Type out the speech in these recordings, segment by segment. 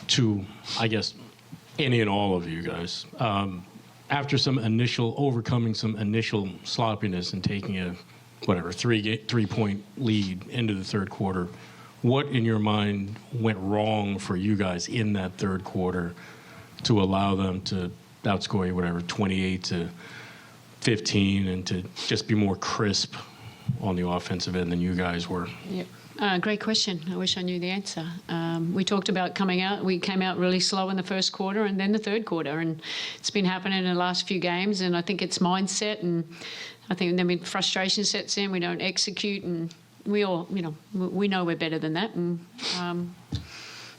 To, I guess, any and all of you guys, after overcoming some initial sloppiness and taking a, 3-point lead into the third quarter, what in your mind went wrong for you guys in that third quarter to allow them to outscore you, 28-15, and to just be more crisp on the offensive end than you guys were? Yep. Great question. I wish I knew the answer. We talked about coming out. We came out really slow in the first quarter and then the third quarter, and it's been happening in the last few games, and I think it's mindset, and I think then when frustration sets in, we don't execute, and we all, we know we're better than that, and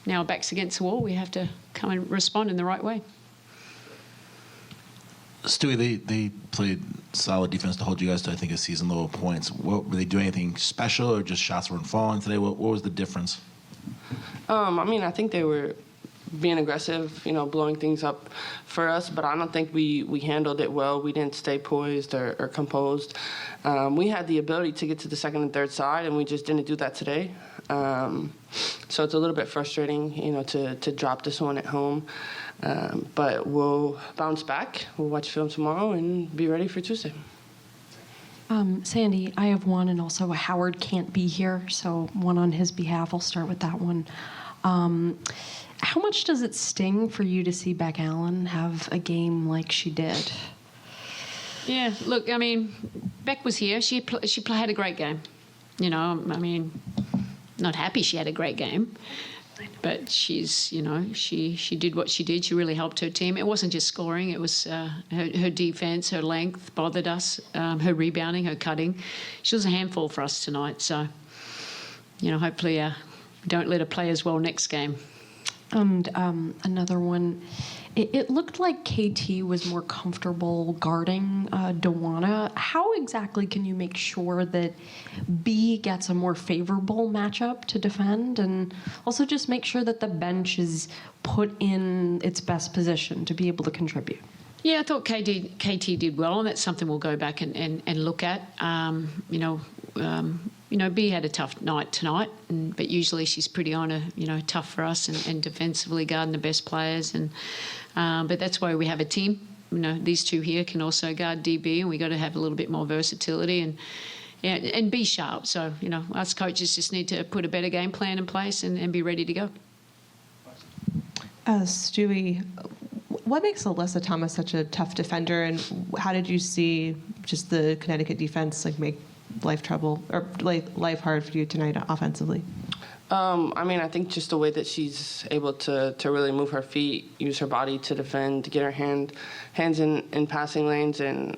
now our back's against the wall. We have to come and respond in the right way. Stewie, they played solid defense to hold you guys to, I think, a season low of points. Were they doing anything special, or just shots weren't falling today? What was the difference? I think they were being aggressive, blowing things up for us, but I don't think we handled it well. We didn't stay poised or composed. We had the ability to get to the second and third side, and we just didn't do that today. So it's a little bit frustrating, to drop this one at home. But we'll bounce back. We'll watch film tomorrow and be ready for Tuesday. Sandy, I have one, and also Howard can't be here, so one on his behalf. I'll start with that one. How much does it sting for you to see Beck Allen have a game like she did? Yeah, look, Beck was here. She had a great game. Not happy she had a great game, but she's, she did what she did. She really helped her team. It wasn't just scoring. It was her defense, her length bothered us, her rebounding, her cutting. She was a handful for us tonight. So, hopefully don't let her play as well next game. And another one, it looked like KT was more comfortable guarding Dewanna. How exactly can you make sure that B gets a more favorable matchup to defend, and also just make sure that the bench is put in its best position to be able to contribute? Yeah, I thought KT did well, and that's something we'll go back and look at. B had a tough night tonight, but usually she's pretty tough for us and defensively guarding the best players. But that's why we have a team. These two here can also guard DB, and we got to have a little bit more versatility and be sharp. So, us coaches just need to put a better game plan in place and be ready to go. Stewie, what makes Alyssa Thomas such a tough defender, and how did you see just the Connecticut defense make life hard for you tonight offensively? I think just the way that she's able to really move her feet, use her body to defend, to get her hands in passing lanes, and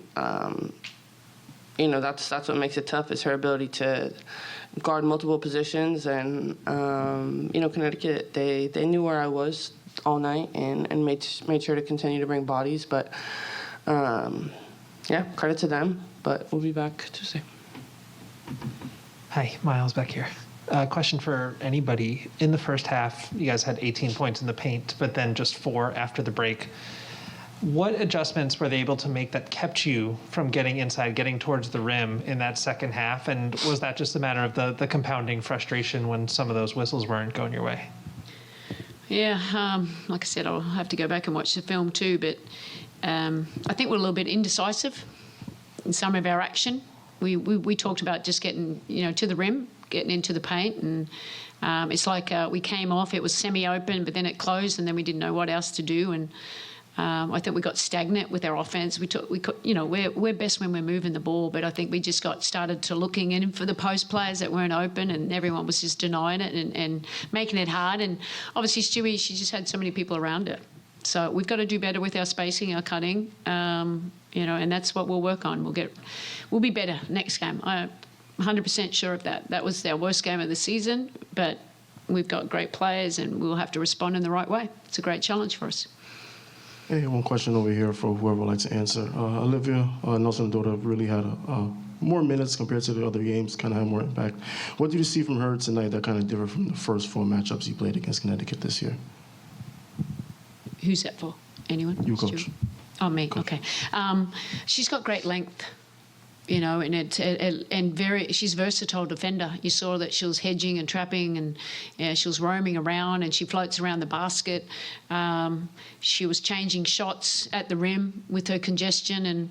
that's what makes it tough, is her ability to guard multiple positions. And Connecticut, they knew where I was all night and made sure to continue to bring bodies. But credit to them. But we'll be back Tuesday. Hi, Miles back here. Question for anybody. In the first half, you guys had 18 points in the paint, but then just 4 after the break. What adjustments were they able to make that kept you from getting inside, getting towards the rim in that second half? And was that just a matter of the compounding frustration when some of those whistles weren't going your way? Yeah, like I said, I'll have to go back and watch the film too, but I think we're a little bit indecisive in some of our action. We talked about just getting, to the rim, getting into the paint, and it's like we came off, it was semi-open, but then it closed, and then we didn't know what else to do, and I think we got stagnant with our offense. We're best when we're moving the ball, but I think we just started to looking in for the post players that weren't open, and everyone was just denying it and making it hard. And obviously Stewie, she just had so many people around her. So we've got to do better with our spacing, our cutting, and that's what we'll work on. We'll be better next game. I'm 100% sure of that. That was our worst game of the season, but we've got great players, and we'll have to respond in the right way. It's a great challenge for us. Hey, one question over here for whoever would like to answer. Olivia Nelson-Ododa really had more minutes compared to the other games, kind of had more impact. What did you see from her tonight that kind of differed from the first 4 matchups you played against Connecticut this year? Who's that for? Anyone? You, Coach. Oh, me. Coach. Okay. She's got great length. You know, and she's a versatile defender. You saw that she was hedging and trapping, and she was roaming around, and she floats around the basket. She was changing shots at the rim with her congestion, and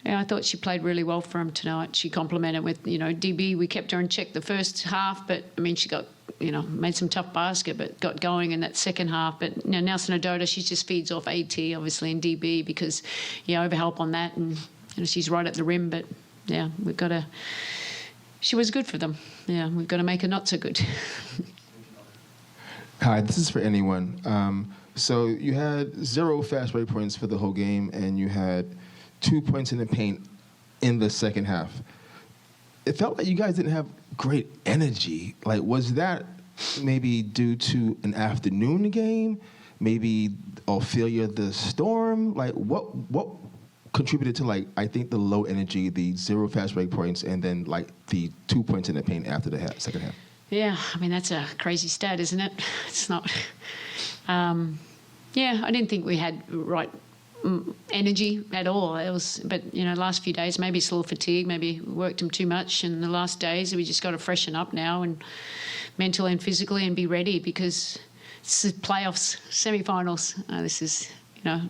I thought she played really well for him tonight. She complemented with, DB. We kept her in check the first half, but I mean, she got, made some tough basket, but got going in that second half. But Nelson-Ododa, she just feeds off AT, obviously, and DB because, overhelp on that, and she's right at the rim, but. Yeah, she was good for them. Yeah, we've got to make her not so good. Hi, this is for anyone. So you had 0 fast break points for the whole game, and you had 2 points in the paint in the second half. It felt like you guys didn't have great energy. Like, was that maybe due to an afternoon game? Maybe Ophelia the Storm? Like, what contributed to, like, I think the low energy, the 0 fast break points, and then, like, the 2 points in the paint after the second half? Yeah, I mean, that's a crazy stat, isn't it? It's not. I didn't think we had right energy at all. But last few days, maybe it's a little fatigue, maybe we worked them too much in the last days. We just got to freshen up now, and mentally and physically, and be ready, because it's the playoffs, semi-finals. This is.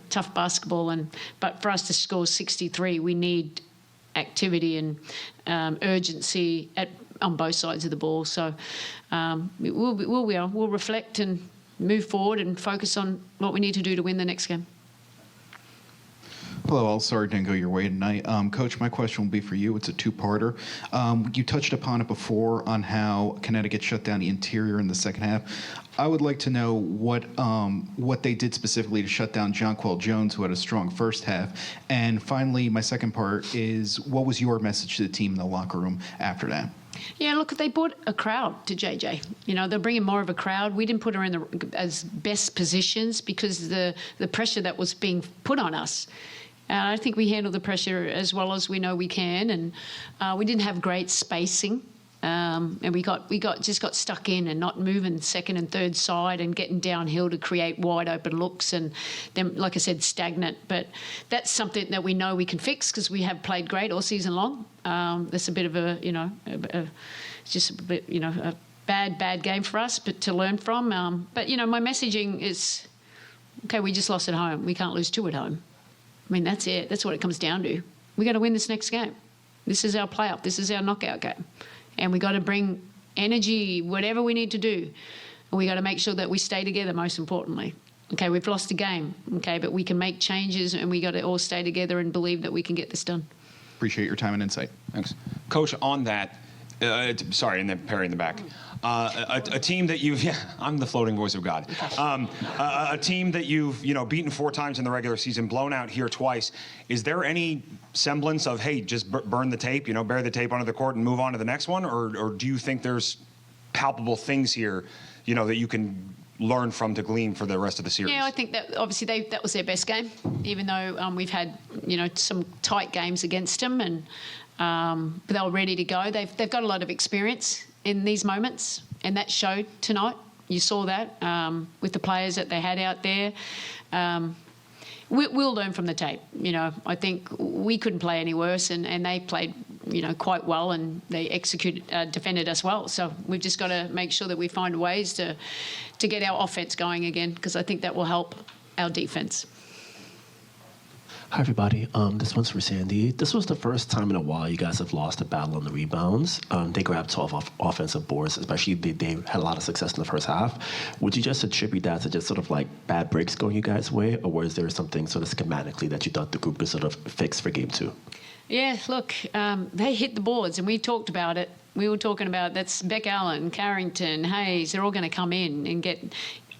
Tough basketball, but for us to score 63, we need activity and urgency on both sides of the ball. So we'll reflect and move forward and focus on what we need to do to win the next game. Hello, all. Sorry it didn't go your way tonight. Coach, my question will be for you. It's a two-parter. You touched upon it before on how Connecticut shut down the interior in the second half. I would like to know what they did specifically to shut down Jonquel Jones, who had a strong first half. And finally, my second part is, what was your message to the team in the locker room after that? Yeah, look, they brought a crowd to JJ. They're bringing more of a crowd. We didn't put her in as best positions because the pressure that was being put on us. I think we handled the pressure as well as we know we can, and we didn't have great spacing. And we just got stuck in and not moving second and third side and getting downhill to create wide open looks, and then, like I said, stagnant. But that's something that we know we can fix because we have played great all season long. That's a bit of a bad game for us, but to learn from. But my messaging is, okay, we just lost at home. We can't lose 2 at home. I mean, that's it. That's what it comes down to. We got to win this next game. This is our playoff. This is our knockout game. And we got to bring energy, whatever we need to do. And we got to make sure that we stay together, most importantly. Okay, we've lost a game, okay, but we can make changes, and we got to all stay together and believe that we can get this done. Appreciate your time and insight. Thanks. Coach, on that, and then Perry in the back. A team that you've, I'm the floating voice of God. A team that you've, beaten 4 times in the regular season, blown out here twice. Is there any semblance of, hey, just burn the tape, bury the tape under the court and move on to the next one? Or do you think there's palpable things here, that you can learn from to glean for the rest of the series? Yeah, I think that obviously that was their best game, even though we've had, some tight games against them, and but they were ready to go. They've got a lot of experience in these moments, and that showed tonight. You saw that with the players that they had out there. We'll learn from the tape. I think we couldn't play any worse, and they played, quite well, and they defended us well. So we've just got to make sure that we find ways to get our offense going again, because I think that will help our defense. Hi, everybody. This one's for Sandy. This was the first time in a while you guys have lost a battle on the rebounds. They grabbed 12 offensive boards, especially they had a lot of success in the first half. Would you just attribute that to just sort of like bad breaks going you guys' way, or was there something sort of schematically that you thought the group could sort of fix for game 2? Yeah, look, they hit the boards, and we talked about it. We were talking about that's Beck Allen, Carrington, Hayes. They're all going to come in and get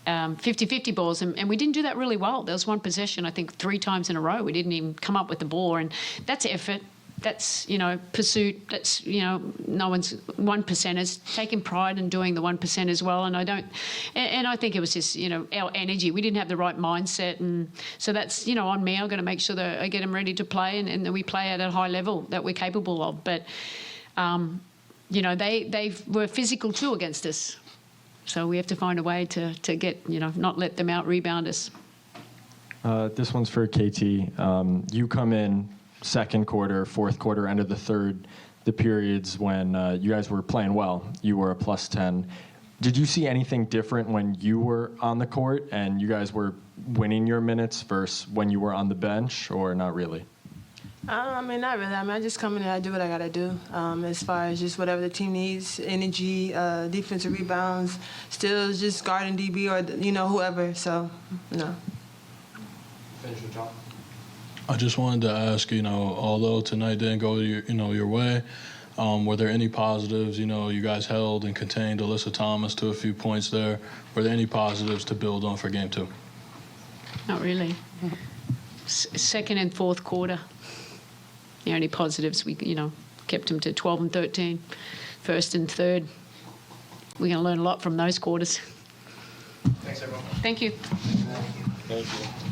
50-50 balls, and we didn't do that really well. There was one possession, I think, 3 times in a row. We didn't even come up with the ball, and that's effort. That's, pursuit. That's, no one's 1%ers, taking pride in doing the 1% as well. And I think it was just, our energy. We didn't have the right mindset. And so that's, on me. I'm going to make sure that I get them ready to play and that we play at a high level that we're capable of. But, they were physical too against us. So we have to find a way to get, not let them out-rebound us. This one's for KT. You come in second quarter, fourth quarter, end of the third, the periods when you guys were playing well, you were a plus 10. Did you see anything different when you were on the court and you guys were winning your minutes versus when you were on the bench, or not really? I mean, not really. I mean, I just come in and I do what I got to do. As far as just whatever the team needs, energy, defensive rebounds, still just guarding DB or, whoever. So, no. Finish your job. I just wanted to ask, although tonight didn't go your way, were there any positives? You guys held and contained Alyssa Thomas to a few points there. Were there any positives to build on for Game 2? Not really. Second and fourth quarter. The only positives, we kept them to 12 and 13. First and third. We're going to learn a lot from those quarters. Thanks, everyone. Thank you. Thank you.